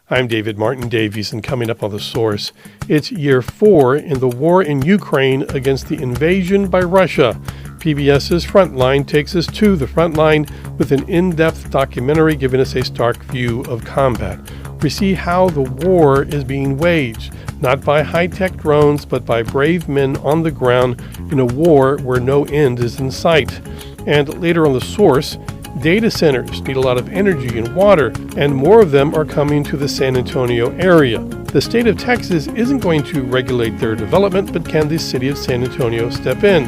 I'm David Martin Davies, and coming up on The Source, it's year 4 in the war in Ukraine against the invasion by Russia. PBS's Frontline takes us to the front line with an in-depth documentary giving us a stark view of combat. We see how the war is being waged, not by high-tech drones, but by brave men on the ground in a war where no end is in sight. And later on The Source, data centers need a lot of energy and water, and more of them are coming to the San Antonio area. The state of Texas isn't going to regulate their development, but can the city of San Antonio step in?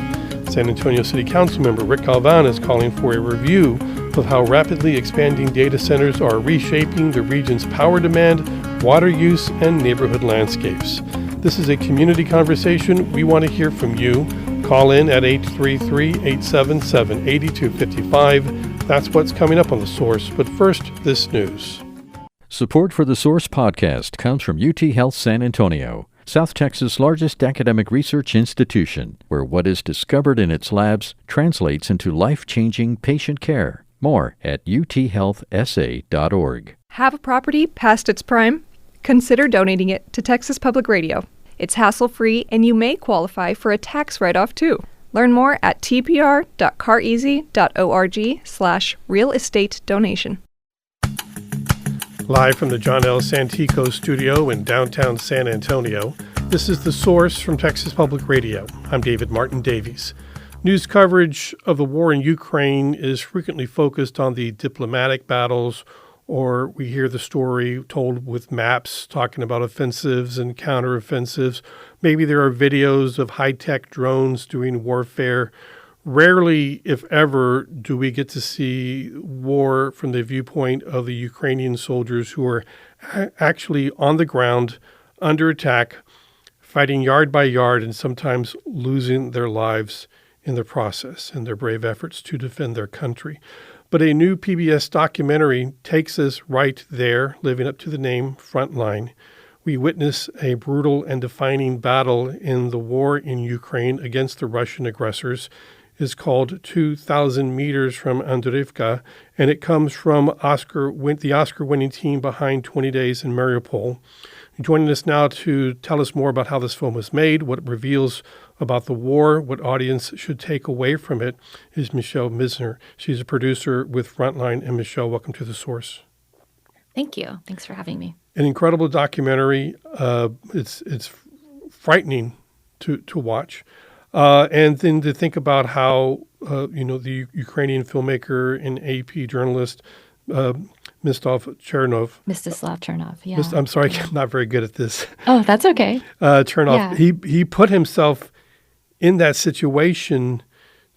San Antonio City Council member Rick Galvan is calling for a review of how rapidly expanding data centers are reshaping the region's power demand, water use, and neighborhood landscapes. This is a community conversation. We want to hear from you. Call in at 833-877-8255. That's what's coming up on The Source. But first, this news. Support for The Source podcast comes from UT Health San Antonio, South Texas' largest academic research institution, where what is discovered in its labs translates into life-changing patient care. More at uthealthsa.org. Have a property past its prime? Consider donating it to Texas Public Radio. It's hassle-free, and you may qualify for a tax write-off, too. Learn more at tpr.careasy.org/real estate donation. Live from the John L. Santico studio in downtown San Antonio, this is The Source from Texas Public Radio. I'm David Martin Davies. News coverage of the war in Ukraine is frequently focused on the diplomatic battles, or we hear the story told with maps talking about offensives and counteroffensives. Maybe there are videos of high-tech drones doing warfare. Rarely, if ever, do we get to see war from the viewpoint of the Ukrainian soldiers who are actually on the ground, under attack, fighting yard by yard, and sometimes losing their lives in the process in their brave efforts to defend their country. But a new PBS documentary takes us right there, living up to the name Frontline. We witness a brutal and defining battle in the war in Ukraine against the Russian aggressors. It's called 2,000 Meters from Andreevka, and it comes from the Oscar-winning team behind 20 Days in Mariupol. Joining us now to tell us more about how this film was made, what it reveals about the war, what audience should take away from it, is Michelle Misner. She's a producer with Frontline. And Michelle, welcome to The Source. Thank you. Thanks for having me. An incredible documentary. It's frightening to watch. And then to think about how, the Ukrainian filmmaker and AP journalist, Mstislav Chernov, yeah. I'm sorry, I'm not very good at this. Oh, that's okay. Chernov, yeah. He put himself in that situation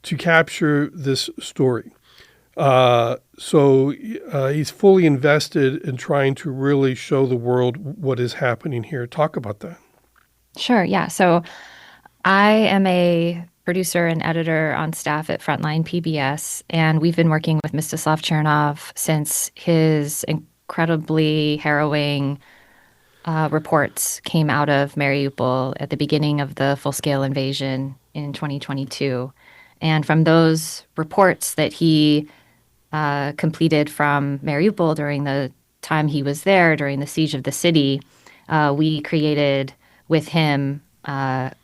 to capture this story. So he's fully invested in trying to really show the world what is happening here. Talk about that. Sure, yeah. So I am a producer and editor on staff at Frontline PBS, and we've been working with Mstislav Chernov since his incredibly harrowing reports came out of Mariupol at the beginning of the full-scale invasion in 2022. And from those reports that he completed from Mariupol during the time he was there, during the siege of the city, we created with him the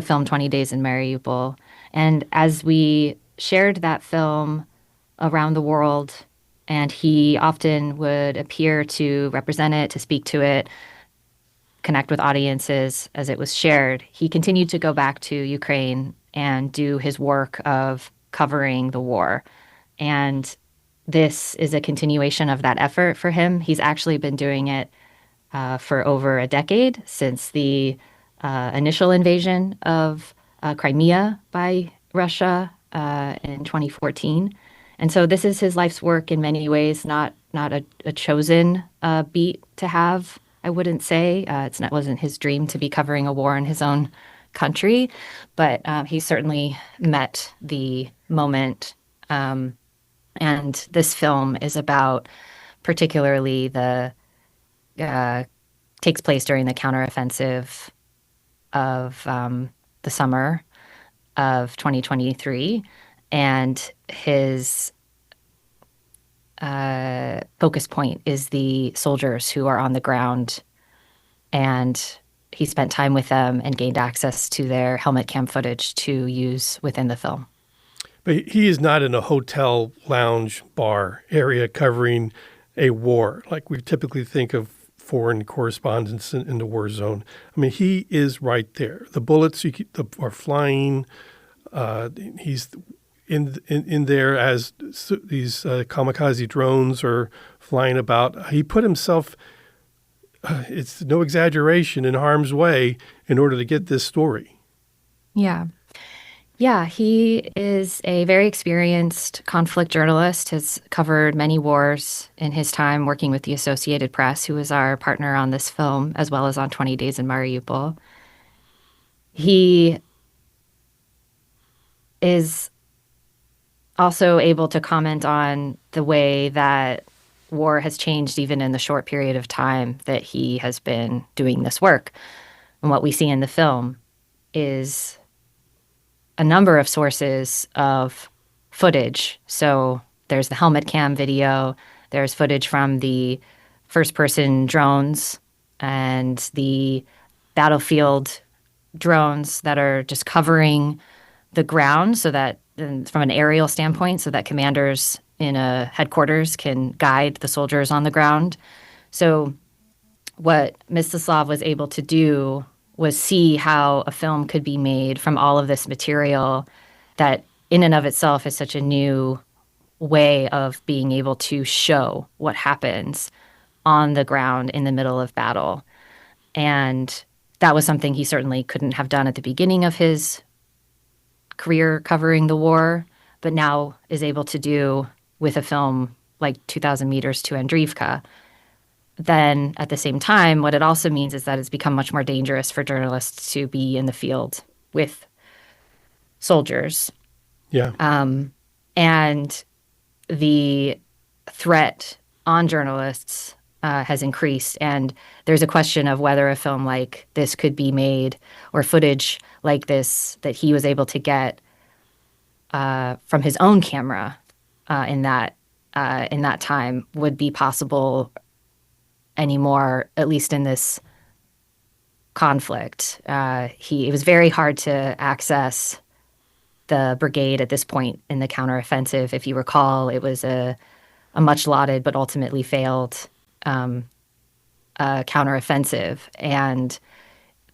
film 20 Days in Mariupol. And as we shared that film around the world, and he often would appear to represent it, to speak to it, connect with audiences as it was shared, he continued to go back to Ukraine and do his work of covering the war. And this is a continuation of that effort for him. He's actually been doing it for over a decade, since the initial invasion of Crimea by Russia in 2014. And so this is his life's work in many ways, not a chosen beat to have, I wouldn't say. It wasn't his dream to be covering a war in his own country, but he certainly met the moment. And this film is about particularly takes place during the counteroffensive of the summer of 2023, and his focus point is the soldiers who are on the ground, and he spent time with them and gained access to their helmet cam footage to use within the film. But he is not in a hotel lounge bar area covering a war like we typically think of foreign correspondents in the war zone. I mean, he is right there. The bullets are flying. He's in there as these kamikaze drones are flying about. He put himself, it's no exaggeration, in harm's way in order to get this story. Yeah. Yeah, he is a very experienced conflict journalist, has covered many wars in his time working with the Associated Press, who is our partner on this film, as well as on 20 Days in Mariupol. He is also able to comment on the way that war has changed even in the short period of time that he has been doing this work. And what we see in the film is a number of sources of footage. So there's the helmet cam video, there's footage from the first-person drones and the battlefield drones that are just covering the ground so that, from an aerial standpoint, so that commanders in a headquarters can guide the soldiers on the ground. So what Mstislav was able to do was see how a film could be made from all of this material that in and of itself is such a new way of being able to show what happens on the ground in the middle of battle. And that was something he certainly couldn't have done at the beginning of his career covering the war, but now is able to do with a film like 2,000 Meters to Andriivka. Then at the same time, what it also means is that it's become much more dangerous for journalists to be in the field with soldiers. Yeah. And the threat on journalists has increased. And there's a question of whether a film like this could be made, or footage like this that he was able to get from his own camera in that time would be possible anymore, at least in this conflict. It was very hard to access the brigade at this point in the counteroffensive. If you recall, it was a much lauded but ultimately failed counteroffensive. And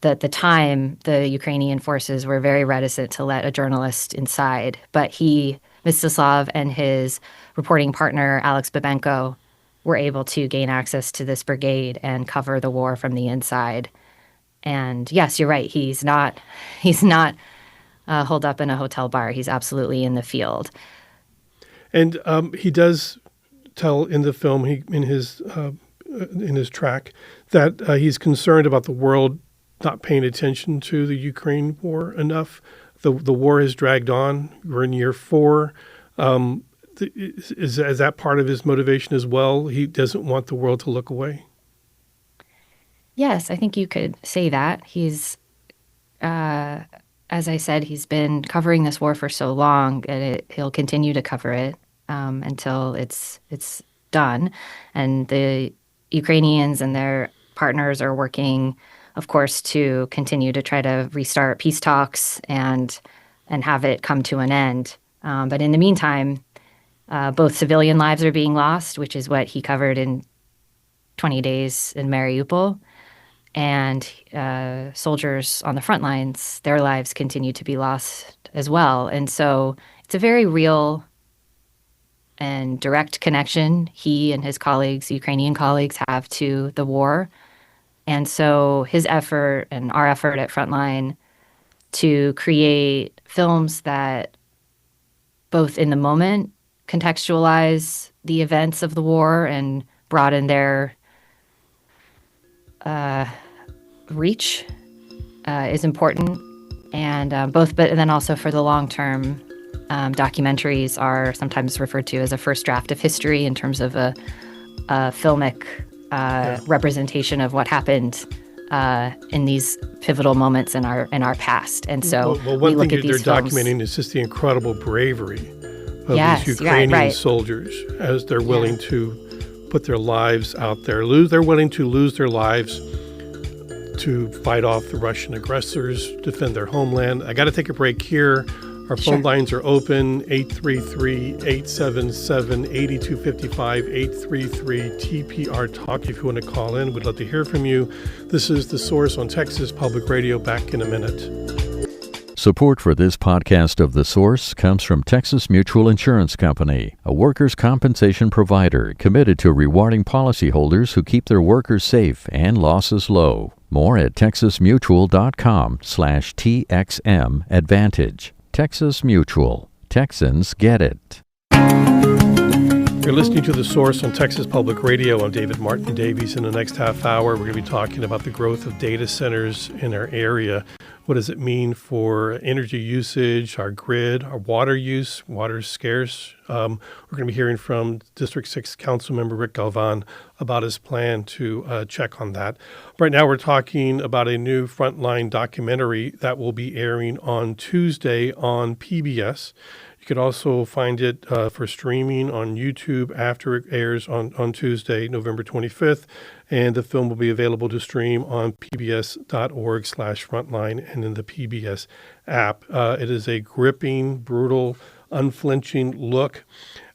at the time, the Ukrainian forces were very reticent to let a journalist inside. But Mstislav and his reporting partner, Alex Babenko, were able to gain access to this brigade and cover the war from the inside. And yes, you're right. He's not holed up in a hotel bar. He's absolutely in the field. And he does tell in the film, in his track, that he's concerned about the world not paying attention to the Ukraine war enough. The war has dragged on. We're in year 4. Is that part of his motivation as well? He doesn't want the world to look away? Yes, I think you could say that. He's, as I said, he's been covering this war for so long, and he'll continue to cover it until it's done. And the Ukrainians and their partners are working, of course, to continue to try to restart peace talks and have it come to an end. But in the meantime, both civilian lives are being lost, which is what he covered in 20 Days in Mariupol, and soldiers on the front lines, their lives continue to be lost as well. And so it's a very real and direct connection he and his colleagues, Ukrainian colleagues, have to the war. And so his effort and our effort at Frontline to create films that both in the moment contextualize the events of the war and broaden their reach is important. And but then also for the long term, documentaries are sometimes referred to as a first draft of history in terms of a filmic representation of what happened in these pivotal moments in our past. And so one we look thing at they're these films. documenting is just the incredible bravery of these Yes, Ukrainian right. soldiers as they're willing to put their lives out there. They're willing to lose their lives to fight off the Russian aggressors, defend their homeland. I got to take a break here. Our phone lines are open, 833-877-8255, 833-TPR-TALK if you want to call in. We'd love to hear from you. This is The Source on Texas Public Radio. Back in a minute. Support for this podcast of The Source comes from Texas Mutual Insurance Company, a workers' compensation provider committed to rewarding policyholders who keep their workers safe and losses low. More at texasmutual.com/TXM Advantage. Texas Mutual. Texans get it. You're listening to The Source on Texas Public Radio. I'm David Martin Davies. In the next half hour, we're going to be talking about the growth of data centers in our area. What does it mean for energy usage, our grid, our water use? Water is scarce. We're going to be hearing from District 6 Councilmember Rick Galvan about his plan to check on that. Right now, we're talking about a new Frontline documentary that will be airing on Tuesday on PBS. You could also find it for streaming on YouTube after it airs on Tuesday, November 25th. And the film will be available to stream on pbs.org/frontline and in the PBS app. It is a gripping, brutal, unflinching look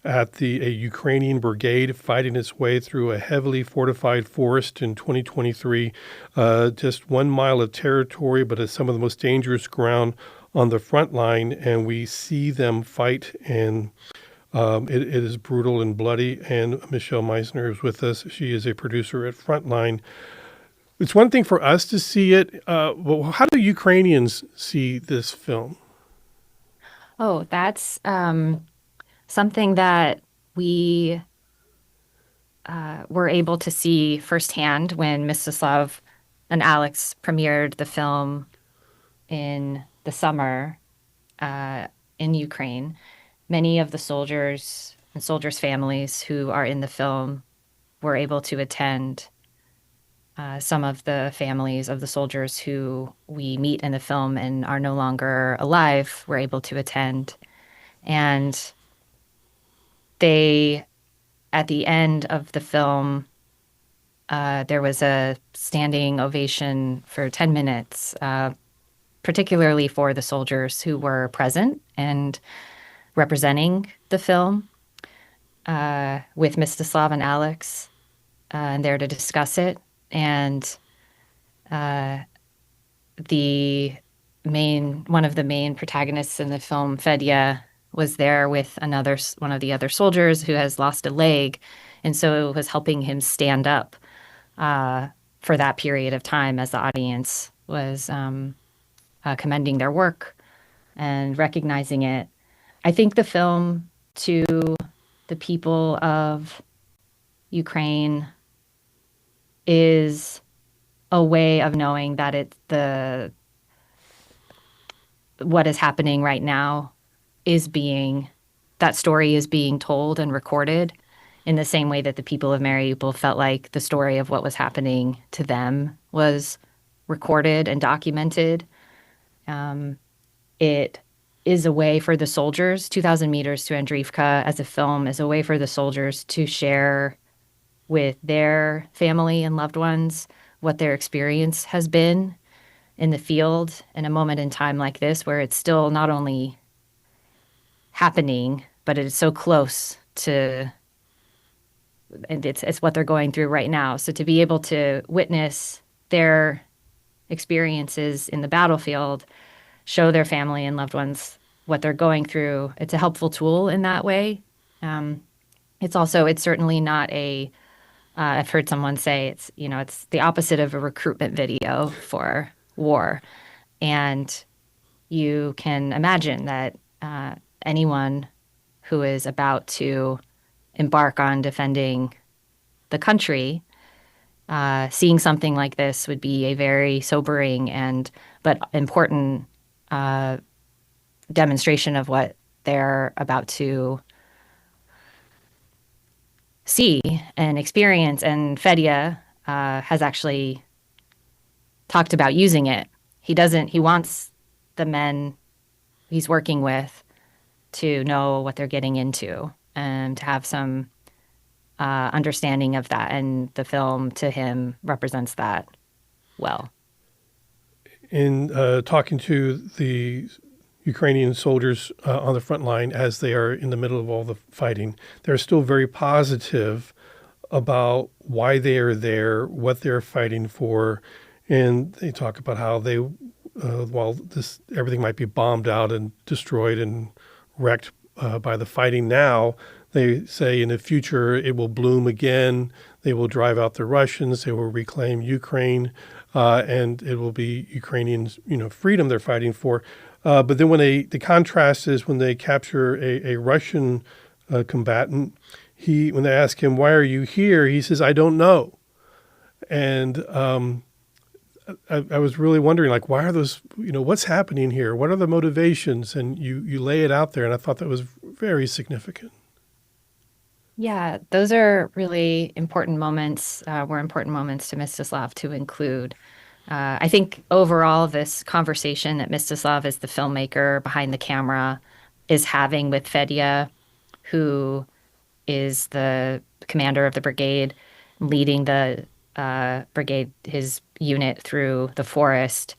at a Ukrainian brigade fighting its way through a heavily fortified forest in 2023. Just 1 mile of territory, but it's some of the most dangerous ground on the front line, and we see them fight, and it is brutal and bloody. And Michelle Meisner is with us. She is a producer at Frontline. It's one thing for us to see it. Well, how do Ukrainians see this film? Oh, that's something that we were able to see firsthand when Mstislav and Alex premiered the film in the summer in Ukraine. Many of the soldiers and soldiers' families who are in the film were able to attend. Some of the families of the soldiers who we meet in the film and are no longer alive were able to attend. And they, at the end of the film, there was a standing ovation for 10 minutes, particularly for the soldiers who were present and representing the film with Mstislav and Alex, and there to discuss it. And one of the main protagonists in the film, Fedya, was there with one of the other soldiers who has lost a leg, and so it was helping him stand up for that period of time as the audience was commending their work and recognizing it. I think the film, to the people of Ukraine, is a way of knowing that what is happening right now that story is being told and recorded in the same way that the people of Mariupol felt like the story of what was happening to them was recorded and documented. It is a way for the soldiers, 2,000 Meters to Andriivka as a film is a way for the soldiers to share with their family and loved ones what their experience has been in the field in a moment in time like this, where it's still not only happening, but it is so close to, and it's what they're going through right now. So to be able to witness their experiences in the battlefield, show their family and loved ones what they're going through, it's a helpful tool in that way. It's certainly not I've heard someone say it's the opposite of a recruitment video for war. And you can imagine that anyone who is about to embark on defending the country, seeing something like this would be a very sobering but important demonstration of what they're about to see and experience. And Fedya has actually talked about using it. He wants the men he's working with to know what they're getting into and to have some understanding of that. And the film to him represents that well. In talking to the Ukrainian soldiers on the front line as they are in the middle of all the fighting, they're still very positive about why they are there, what they're fighting for. And they talk about how they, while everything might be bombed out and destroyed and wrecked by the fighting now, they say in the future it will bloom again. They will drive out the Russians. They will reclaim Ukraine, and it will be Ukrainians, freedom they're fighting for. But then the contrast is when they capture a Russian combatant, when they ask him, "Why are you here?" he says, "I don't know." And I was really wondering, why are those, what's happening here? What are the motivations? And you lay it out there, and I thought that was very significant. Yeah, those are really important moments, were important moments to Mstislav to include. I think overall, this conversation that Mstislav, as the filmmaker behind the camera, is having with Fedya, who is the commander of the brigade, leading the brigade, his unit through the forest.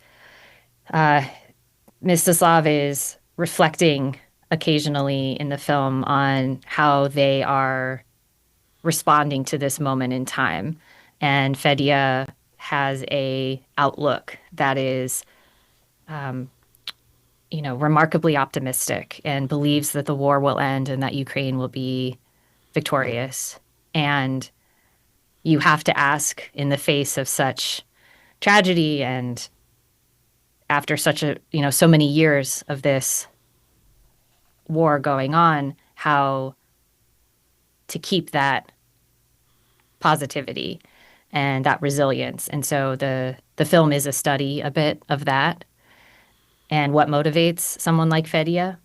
Mstislav is reflecting occasionally in the film on how they are responding to this moment in time. And Fedya has a outlook that is, remarkably optimistic and believes that the war will end and that Ukraine will be victorious. And you have to ask, in the face of such tragedy and after such so many years of this war going on, how to keep that positivity and that resilience. And so the film is a study a bit of that and what motivates someone like Fedya.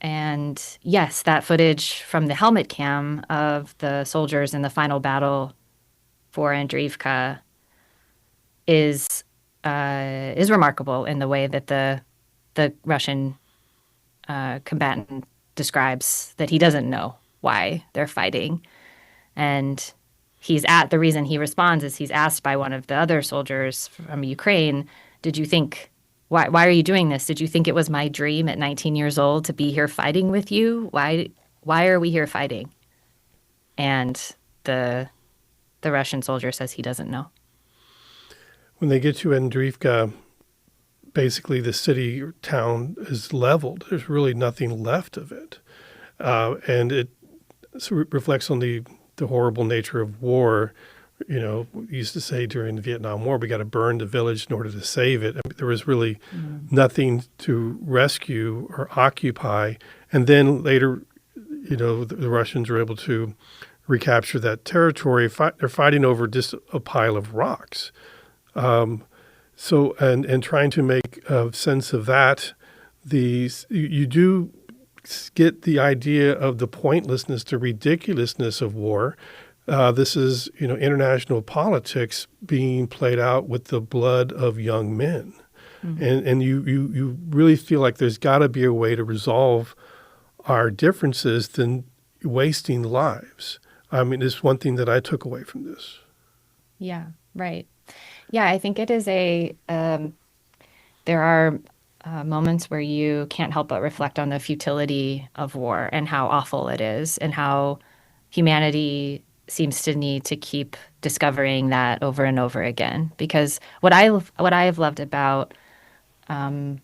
And yes, that footage from the helmet cam of the soldiers in the final battle for Andriivka is remarkable in the way that the Russian combatant describes that he doesn't know why they're fighting. And the reason he responds is he's asked by one of the other soldiers from Ukraine, did you think, why are you doing this? Did you think it was my dream at 19 years old to be here fighting with you? Why are we here fighting? And the Russian soldier says he doesn't know. When they get to Andriivka, basically the city or town is leveled. There's really nothing left of it. And it reflects on the horrible nature of war. We used to say during the Vietnam War, we got to burn the village in order to save it. I mean, there was really nothing to rescue or occupy. And then later, the Russians were able to recapture that territory. They're fighting over just a pile of rocks. So trying to make a sense of that, you do get the idea of the pointlessness, the ridiculousness of war. This is, international politics being played out with the blood of young men. Mm-hmm. And you really feel like there's got to be a way to resolve our differences than wasting lives. I mean, it's one thing that I took away from this. Yeah, right. Yeah, I think it is there are moments where you can't help but reflect on the futility of war and how awful it is and how humanity seems to need to keep discovering that over and over again. Because what I have loved about, I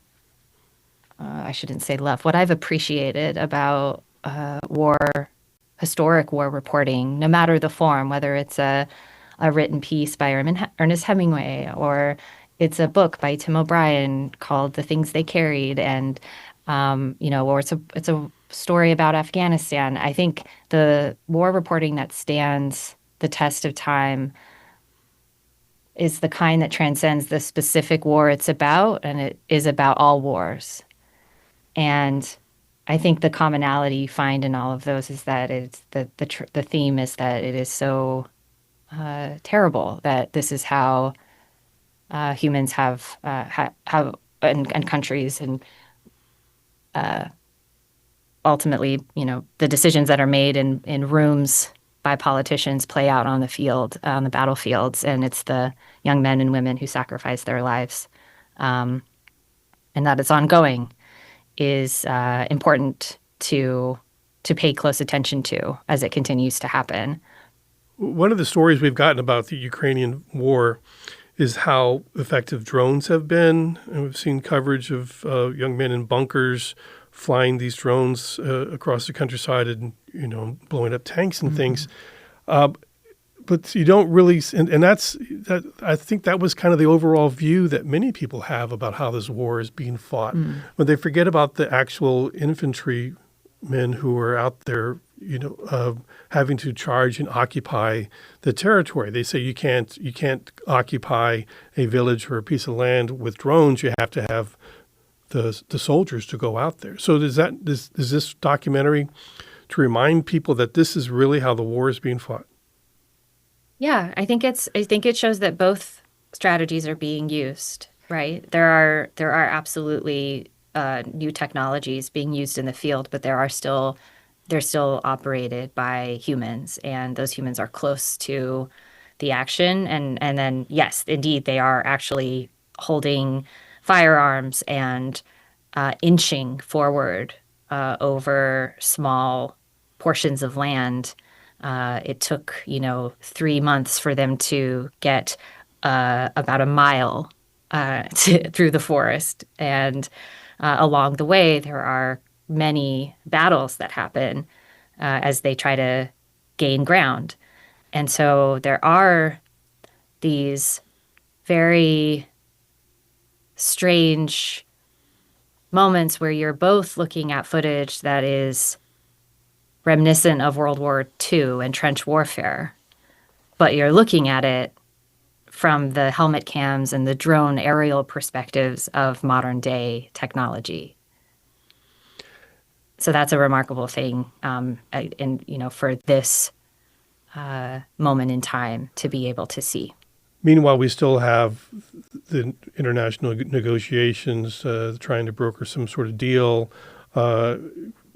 shouldn't say love, what I've appreciated about historic war reporting, no matter the form, whether it's a written piece by Ernest Hemingway or it's a book by Tim O'Brien called The Things They Carried, and or it's a story about Afghanistan. I think the war reporting that stands the test of time is the kind that transcends the specific war it's about, and it is about all wars. And I think the commonality you find in all of those is that it's the theme is that it is so terrible that this is how humans have and countries and ultimately, the decisions that are made in rooms by politicians play out on the field, on the battlefields, and it's the young men and women who sacrifice their lives, and that it's ongoing is important to pay close attention to as it continues to happen. One of the stories we've gotten about the Ukrainian war is how effective drones have been. And we've seen coverage of young men in bunkers flying these drones across the countryside and, blowing up tanks and things. But you don't really, and that. I think that was kind of the overall view that many people have about how this war is being fought. When they forget about the actual infantrymen who are out there, having to charge and occupy the territory. They say you can't occupy a village or a piece of land with drones. You have to have the soldiers to go out there. So is this documentary to remind people that this is really how the war is being fought? Yeah, I think it shows that both strategies are being used, right? There are absolutely new technologies being used in the field, but they're still operated by humans, and those humans are close to the action. And then, yes, indeed, they are actually holding firearms and inching forward over small portions of land. It took, 3 months for them to get about a mile through the forest. And along the way, there are many battles that happen as they try to gain ground. And so there are these very strange moments where you're both looking at footage that is reminiscent of World War II and trench warfare, but you're looking at it from the helmet cams and the drone aerial perspectives of modern day technology. So that's a remarkable thing, for this moment in time to be able to see. Meanwhile, we still have the international negotiations trying to broker some sort of deal.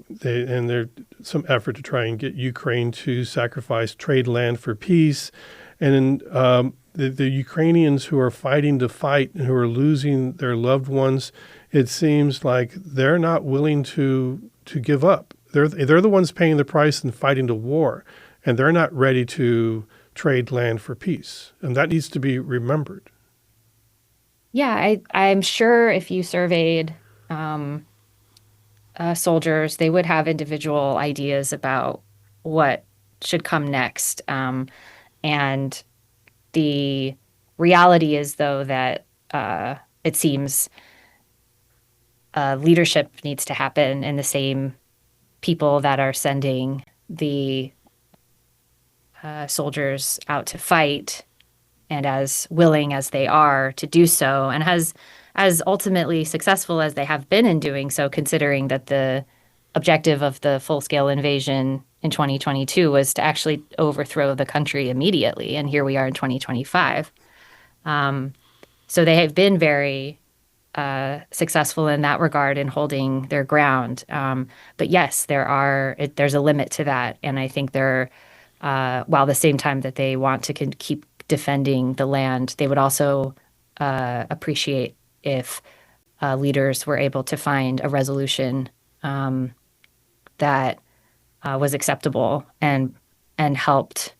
There's some effort to try and get Ukraine to sacrifice trade land for peace. And the Ukrainians who are fighting to fight and who are losing their loved ones, it seems like they're not willing to give up. They're the ones paying the price and fighting the war, and they're not ready to trade land for peace. And that needs to be remembered. Yeah, I'm sure if you surveyed soldiers, they would have individual ideas about what should come next. And the reality is, though, that it seems leadership needs to happen in the same people that are sending the soldiers out to fight, and as willing as they are to do so, and as ultimately successful as they have been in doing so, considering that the objective of the full-scale invasion in 2022 was to actually overthrow the country immediately, and here we are in 2025. So they have been very successful in that regard in holding their ground. But yes, there's a limit to that, and I think while at the same time that they want to keep defending the land, they would also appreciate if leaders were able to find a resolution that was acceptable and helped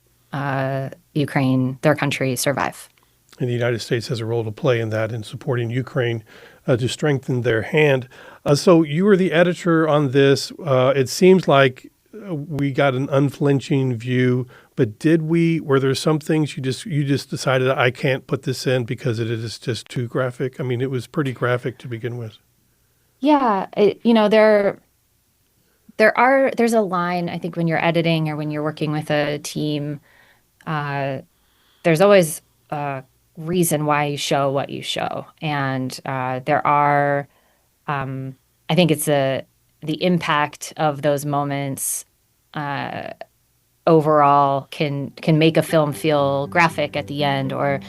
Ukraine, their country, survive. And the United States has a role to play in that, in supporting Ukraine to strengthen their hand. So you were the editor on this. It seems like we got an unflinching view, but were there some things you just decided, I can't put this in because it is just too graphic? I mean, it was pretty graphic to begin with. Yeah, there's a line, I think, when you're editing or when you're working with a team, there's always a reason why you show what you show. And there are, I think it's the impact of those moments overall can make a film feel graphic at the end, or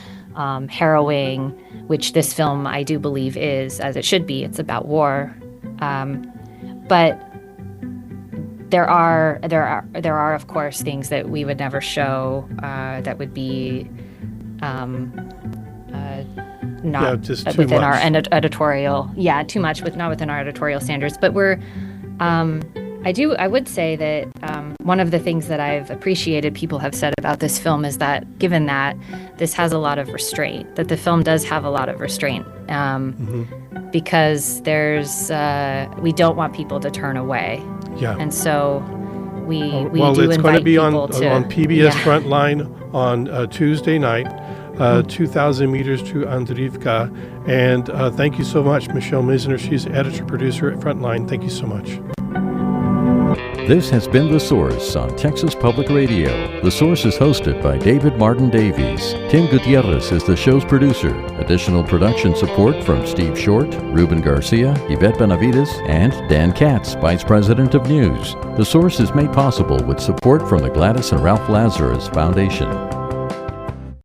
harrowing, which this film, I do believe, is, as it should be. It's about war. But there are of course things that we would never show that would be not just too within much. our editorial. Yeah, too much not within our editorial standards. But I would say that one of the things that I've appreciated people have said about this film is that given that this has a lot of restraint, that the film does have a lot of restraint, because we don't want people to turn away. Yeah. And so we well, do it's going to invite be on people PBS Frontline on Tuesday night, 2,000 meters to Andrivka. And thank you so much, Michelle Misner. She's editor-producer at Frontline. Thank you so much. This has been The Source on Texas Public Radio. The Source is hosted by David Martin Davies. Tim Gutierrez is the show's producer. Additional production support from Steve Short, Ruben Garcia, Yvette Benavides, and Dan Katz, Vice President of News. The Source is made possible with support from the Gladys and Ralph Lazarus Foundation.